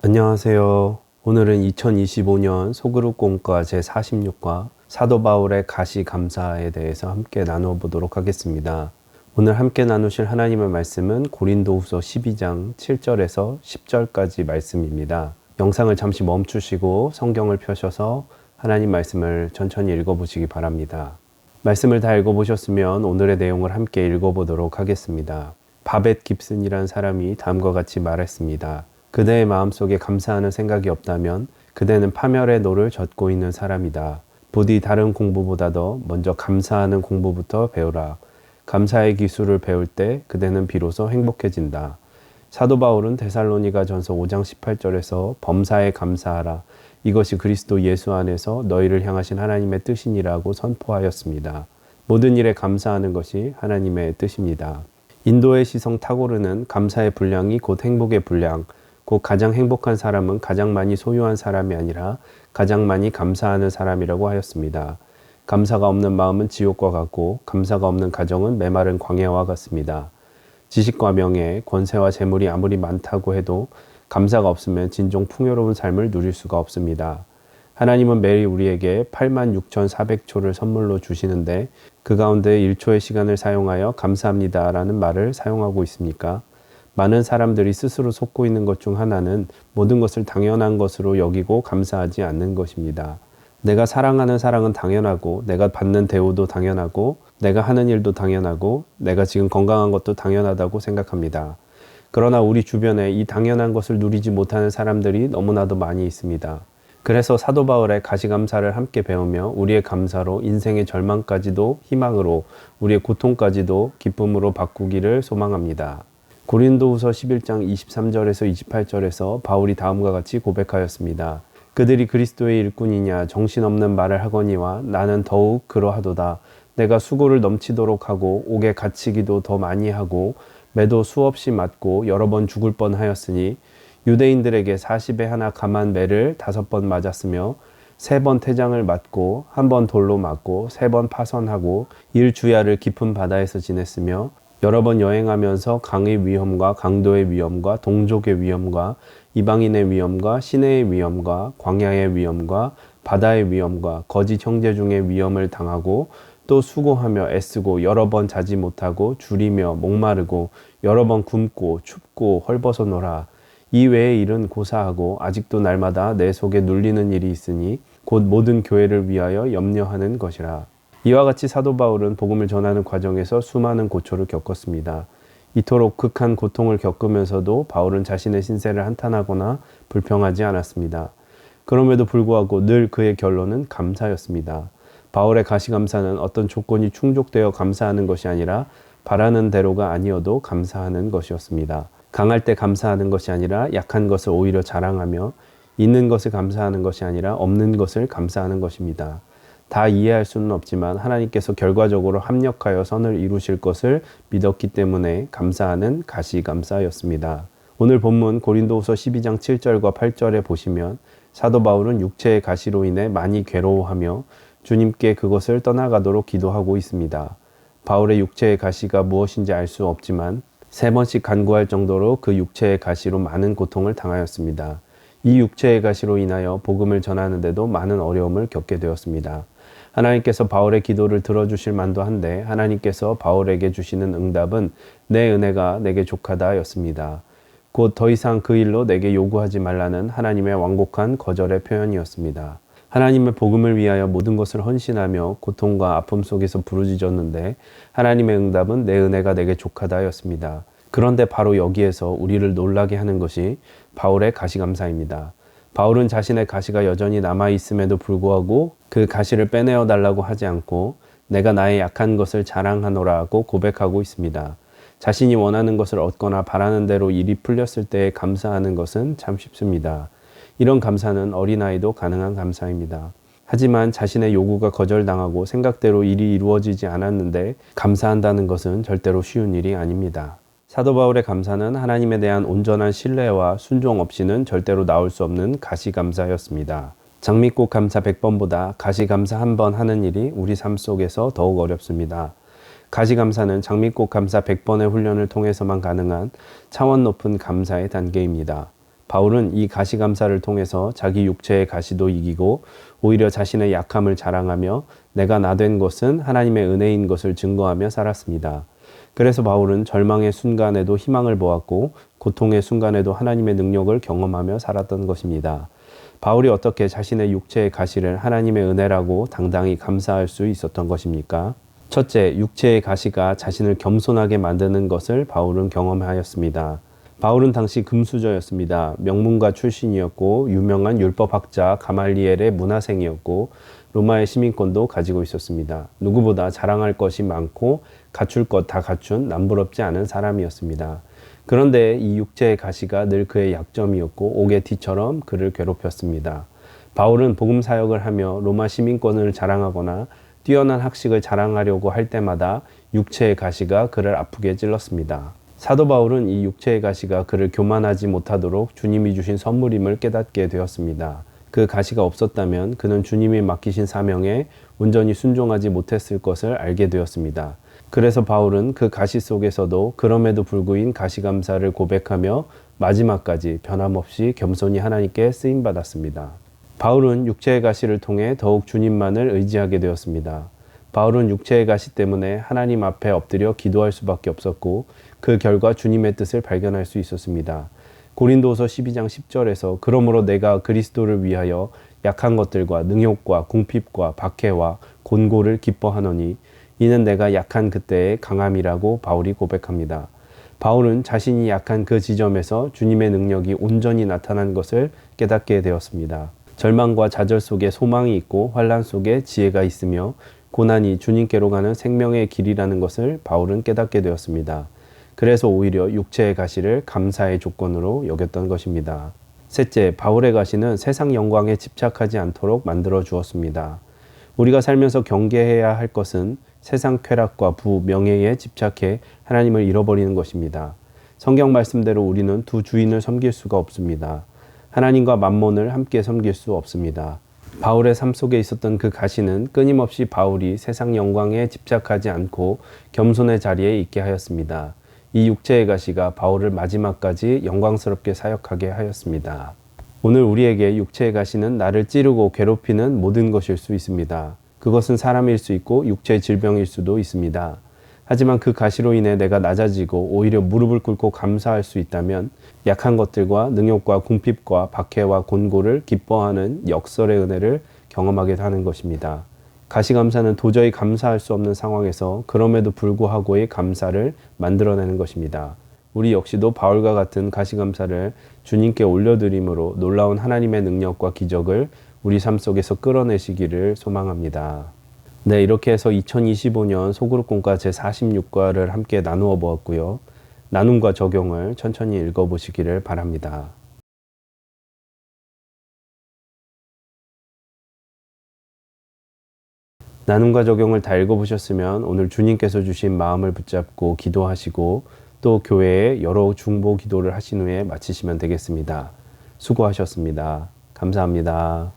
안녕하세요. 오늘은 2025년 소그룹공과 제46과 사도 바울의 가시 감사에 대해서 함께 나눠보도록 하겠습니다. 오늘 함께 나누실 하나님의 말씀은 고린도후서 12장 7절에서 10절까지 말씀입니다. 영상을 잠시 멈추시고 성경을 펴셔서 하나님 말씀을 천천히 읽어보시기 바랍니다. 말씀을 다 읽어보셨으면 오늘의 내용을 함께 읽어보도록 하겠습니다. 바벳 깁슨이란 사람이 다음과 같이 말했습니다. 그대의 마음속에 감사하는 생각이 없다면 그대는 파멸의 노를 젓고 있는 사람이다. 부디 다른 공부보다도 먼저 감사하는 공부부터 배우라. 감사의 기술을 배울 때 그대는 비로소 행복해진다. 사도 바울은 데살로니가 전서 5장 18절에서 범사에 감사하라. 이것이 그리스도 예수 안에서 너희를 향하신 하나님의 뜻이니라고 선포하였습니다. 모든 일에 감사하는 것이 하나님의 뜻입니다. 인도의 시성 타고르는 감사의 분량이 곧 행복의 분량, 곧 가장 행복한 사람은 가장 많이 소유한 사람이 아니라 가장 많이 감사하는 사람이라고 하였습니다. 감사가 없는 마음은 지옥과 같고 감사가 없는 가정은 메마른 광야와 같습니다. 지식과 명예, 권세와 재물이 아무리 많다고 해도 감사가 없으면 진정 풍요로운 삶을 누릴 수가 없습니다. 하나님은 매일 우리에게 86,400초를 선물로 주시는데 그 가운데 1초의 시간을 사용하여 감사합니다라는 말을 사용하고 있습니까? 많은 사람들이 스스로 속고 있는 것 중 하나는 모든 것을 당연한 것으로 여기고 감사하지 않는 것입니다. 내가 사랑하는 사랑은 당연하고, 내가 받는 대우도 당연하고, 내가 하는 일도 당연하고, 내가 지금 건강한 것도 당연하다고 생각합니다. 그러나 우리 주변에 이 당연한 것을 누리지 못하는 사람들이 너무나도 많이 있습니다. 그래서 사도 바울의 가시감사를 함께 배우며 우리의 감사로 인생의 절망까지도 희망으로, 우리의 고통까지도 기쁨으로 바꾸기를 소망합니다. 고린도후서 11장 23절에서 28절에서 바울이 다음과 같이 고백하였습니다. 그들이 그리스도의 일꾼이냐 정신없는 말을 하거니와 나는 더욱 그러하도다. 내가 수고를 넘치도록 하고 옥에 갇히기도 더 많이 하고 매도 수없이 맞고 여러 번 죽을 뻔하였으니 유대인들에게 40에 하나 감한 매를 5번 맞았으며 3번 태장을 맞고 1번 돌로 맞고 3번 파선하고 일주야를 깊은 바다에서 지냈으며 여러 번 여행하면서 강의 위험과 강도의 위험과 동족의 위험과 이방인의 위험과 시내의 위험과 광야의 위험과 바다의 위험과 거짓 형제 중의 위험을 당하고 또 수고하며 애쓰고 여러 번 자지 못하고 줄이며 목마르고 여러 번 굶고 춥고 헐벗어노라. 이 외의 일은 고사하고 아직도 날마다 내 속에 눌리는 일이 있으니 곧 모든 교회를 위하여 염려하는 것이라. 이와 같이 사도 바울은 복음을 전하는 과정에서 수많은 고초를 겪었습니다. 이토록 극한 고통을 겪으면서도 바울은 자신의 신세를 한탄하거나 불평하지 않았습니다. 그럼에도 불구하고 늘 그의 결론은 감사였습니다. 바울의 가시감사는 어떤 조건이 충족되어 감사하는 것이 아니라 바라는 대로가 아니어도 감사하는 것이었습니다. 강할 때 감사하는 것이 아니라 약한 것을 오히려 자랑하며 있는 것을 감사하는 것이 아니라 없는 것을 감사하는 것입니다. 다 이해할 수는 없지만 하나님께서 결과적으로 합력하여 선을 이루실 것을 믿었기 때문에 감사하는 가시감사였습니다. 오늘 본문 고린도후서 12장 7절과 8절에 보시면 사도 바울은 육체의 가시로 인해 많이 괴로워하며 주님께 그것을 떠나가도록 기도하고 있습니다. 바울의 육체의 가시가 무엇인지 알 수 없지만 3번씩 간구할 정도로 그 육체의 가시로 많은 고통을 당하였습니다. 이 육체의 가시로 인하여 복음을 전하는데도 많은 어려움을 겪게 되었습니다. 하나님께서 바울의 기도를 들어주실 만도 한데 하나님께서 바울에게 주시는 응답은 내 은혜가 내게 족하다 였습니다. 곧 더 이상 그 일로 내게 요구하지 말라는 하나님의 완곡한 거절의 표현이었습니다. 하나님의 복음을 위하여 모든 것을 헌신하며 고통과 아픔 속에서 부르짖었는데 하나님의 응답은 내 은혜가 내게 족하다 였습니다. 그런데 바로 여기에서 우리를 놀라게 하는 것이 바울의 가시감사입니다. 바울은 자신의 가시가 여전히 남아있음에도 불구하고 그 가시를 빼내어 달라고 하지 않고 내가 나의 약한 것을 자랑하노라고 고백하고 있습니다. 자신이 원하는 것을 얻거나 바라는 대로 일이 풀렸을 때 감사하는 것은 참 쉽습니다. 이런 감사는 어린아이도 가능한 감사입니다. 하지만 자신의 요구가 거절당하고 생각대로 일이 이루어지지 않았는데 감사한다는 것은 절대로 쉬운 일이 아닙니다. 사도 바울의 감사는 하나님에 대한 온전한 신뢰와 순종 없이는 절대로 나올 수 없는 가시감사였습니다. 장미꽃 감사 100번보다 가시감사 1번 하는 일이 우리 삶 속에서 더욱 어렵습니다. 가시감사는 장미꽃 감사 100번의 훈련을 통해서만 가능한 차원 높은 감사의 단계입니다. 바울은 이 가시 감사를 통해서 자기 육체의 가시도 이기고 오히려 자신의 약함을 자랑하며 내가 나 된 것은 하나님의 은혜인 것을 증거하며 살았습니다. 그래서 바울은 절망의 순간에도 희망을 보았고 고통의 순간에도 하나님의 능력을 경험하며 살았던 것입니다. 바울이 어떻게 자신의 육체의 가시를 하나님의 은혜라고 당당히 감사할 수 있었던 것입니까? 첫째, 육체의 가시가 자신을 겸손하게 만드는 것을 바울은 경험하였습니다. 바울은 당시 금수저였습니다. 명문가 출신이었고 유명한 율법학자 가말리엘의 문화생이었고 로마의 시민권도 가지고 있었습니다. 누구보다 자랑할 것이 많고 갖출 것 다 갖춘 남부럽지 않은 사람이었습니다. 그런데 이 육체의 가시가 늘 그의 약점이었고 옥의 티처럼 그를 괴롭혔습니다. 바울은 복음 사역을 하며 로마 시민권을 자랑하거나 뛰어난 학식을 자랑하려고 할 때마다 육체의 가시가 그를 아프게 찔렀습니다. 사도 바울은 이 육체의 가시가 그를 교만하지 못하도록 주님이 주신 선물임을 깨닫게 되었습니다. 그 가시가 없었다면 그는 주님이 맡기신 사명에 온전히 순종하지 못했을 것을 알게 되었습니다. 그래서 바울은 그 가시 속에서도 그럼에도 불구인 가시 감사를 고백하며 마지막까지 변함없이 겸손히 하나님께 쓰임받았습니다. 바울은 육체의 가시를 통해 더욱 주님만을 의지하게 되었습니다. 바울은 육체의 가시 때문에 하나님 앞에 엎드려 기도할 수밖에 없었고 그 결과 주님의 뜻을 발견할 수 있었습니다. 고린도서 12장 10절에서 그러므로 내가 그리스도를 위하여 약한 것들과 능욕과 궁핍과 박해와 곤고를 기뻐하노니 이는 내가 약한 그때의 강함이라고 바울이 고백합니다. 바울은 자신이 약한 그 지점에서 주님의 능력이 온전히 나타난 것을 깨닫게 되었습니다. 절망과 좌절 속에 소망이 있고 환난 속에 지혜가 있으며 고난이 주님께로 가는 생명의 길이라는 것을 바울은 깨닫게 되었습니다. 그래서 오히려 육체의 가시를 감사의 조건으로 여겼던 것입니다. 셋째, 바울의 가시는 세상 영광에 집착하지 않도록 만들어 주었습니다. 우리가 살면서 경계해야 할 것은 세상 쾌락과 부, 명예에 집착해 하나님을 잃어버리는 것입니다. 성경 말씀대로 우리는 두 주인을 섬길 수가 없습니다. 하나님과 맘몬을 함께 섬길 수 없습니다. 바울의 삶 속에 있었던 그 가시는 끊임없이 바울이 세상 영광에 집착하지 않고 겸손의 자리에 있게 하였습니다. 이 육체의 가시가 바울을 마지막까지 영광스럽게 사역하게 하였습니다. 오늘 우리에게 육체의 가시는 나를 찌르고 괴롭히는 모든 것일 수 있습니다. 그것은 사람일 수 있고 육체의 질병일 수도 있습니다. 하지만 그 가시로 인해 내가 낮아지고 오히려 무릎을 꿇고 감사할 수 있다면 약한 것들과 능욕과 궁핍과 박해와 곤고를 기뻐하는 역설의 은혜를 경험하게 하는 것입니다. 가시감사는 도저히 감사할 수 없는 상황에서 그럼에도 불구하고의 감사를 만들어내는 것입니다. 우리 역시도 바울과 같은 가시감사를 주님께 올려드림으로 놀라운 하나님의 능력과 기적을 우리 삶 속에서 끌어내시기를 소망합니다. 네, 이렇게 해서 2025년 소그룹공과 제46과를 함께 나누어 보았고요. 나눔과 적용을 천천히 읽어보시기를 바랍니다. 나눔과 적용을 다 읽어보셨으면 오늘 주님께서 주신 마음을 붙잡고 기도하시고 또 교회에 여러 중보 기도를 하신 후에 마치시면 되겠습니다. 수고하셨습니다. 감사합니다.